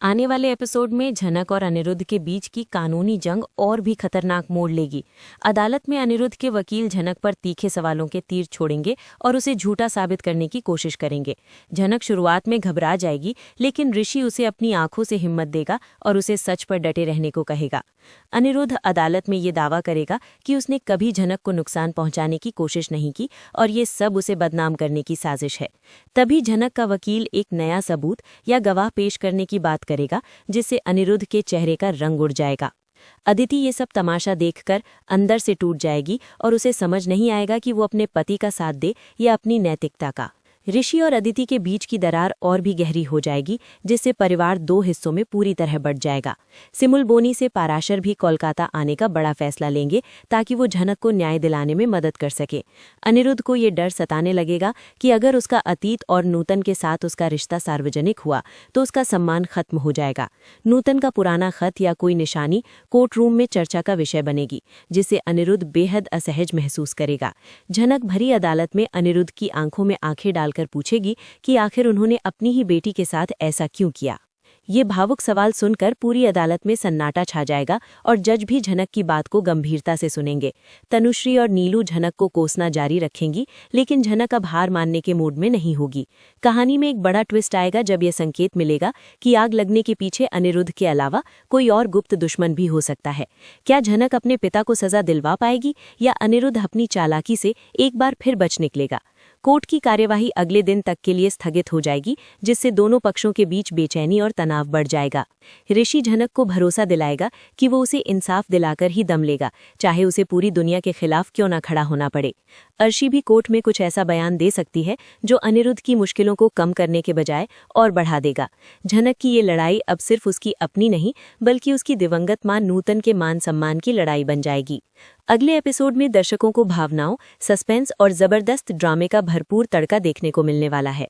आने वाले एपिसोड में झनक और अनिरुद्ध के बीच की कानूनी जंग और भी खतरनाक मोड़ लेगी। अदालत में अनिरुद्ध के वकील झनक पर तीखे सवालों के तीर छोड़ेंगे और उसे झूठा साबित करने की कोशिश करेंगे। झनक शुरुआत में घबरा जाएगी, लेकिन ऋषि उसे अपनी आंखों से हिम्मत देगा और उसे सच पर डटे रहने को कहेगा। अनिरुद्ध अदालत में ये दावा करेगा कि उसने कभी झनक को नुकसान पहुंचाने की कोशिश नहीं की और ये सब उसे बदनाम करने की साजिश है। तभी झनक का वकील एक नया सबूत या गवाह पेश करने की बात करेगा, जिससे अनिरुद्ध के चेहरे का रंग उड़ जाएगा। अदिति ये सब तमाशा देखकर अंदर से टूट जाएगी और उसे समझ नहीं आएगा कि वो अपने पति का साथ दे या अपनी नैतिकता का। ऋषि और अदिति के बीच की दरार और भी गहरी हो जाएगी, जिससे परिवार दो हिस्सों में पूरी तरह बंट जाएगा। सिमुल बोनी से पाराशर भी कोलकाता आने का बड़ा फैसला लेंगे ताकि वो झनक को न्याय दिलाने में मदद कर सके। अनिरुद्ध को ये डर सताने लगेगा कि अगर उसका अतीत और नूतन के साथ उसका रिश्ता सार्वजनिक हुआ तो उसका सम्मान खत्म हो जाएगा। नूतन का पुराना खत या कोई निशानी कोर्ट रूम में चर्चा का विषय बनेगी, जिससे अनिरुद्ध बेहद असहज महसूस करेगा। झनक भरी अदालत में अनिरुद्ध की आंखों में आंखें डालकर पूछेगी कि आखिर उन्होंने अपनी ही बेटी के साथ ऐसा क्यों किया। ये भावुक सवाल सुनकर पूरी अदालत में सन्नाटा छा जाएगा और जज भी झनक की बात को गंभीरता से सुनेंगे। तनुश्री और नीलू झनक को कोसना जारी रखेंगी, लेकिन झनक अब हार मानने के मूड में नहीं होगी। कहानी में एक बड़ा ट्विस्ट आएगा जब यह संकेत मिलेगा कि आग लगने के पीछे अनिरुद्ध के अलावा कोई और गुप्त दुश्मन भी हो सकता है। क्या झनक अपने पिता को सजा दिलवा पाएगी या अनिरुद्ध अपनी चालाकी से एक बार फिर बच निकलेगा। कोर्ट की कार्यवाही अगले दिन तक के लिए स्थगित हो जाएगी, जिससे दोनों पक्षों के बीच बेचैनी और तनाव बढ़ जाएगा। ऋषि झनक को भरोसा दिलाएगा कि वो उसे इंसाफ दिलाकर ही दम लेगा, चाहे उसे पूरी दुनिया के खिलाफ क्यों न खड़ा होना पड़े। अर्शी भी कोर्ट में कुछ ऐसा बयान दे सकती है जो अनिरुद्ध की मुश्किलों को कम करने के बजाय और बढ़ा देगा। झनक की ये लड़ाई अब सिर्फ उसकी अपनी नहीं, बल्कि उसकी दिवंगत मां नूतन के मान सम्मान की लड़ाई बन जाएगी। अगले एपिसोड में दर्शकों को भावनाओं, सस्पेंस और जबरदस्त ड्रामे का भरपूर तड़का देखने को मिलने वाला है।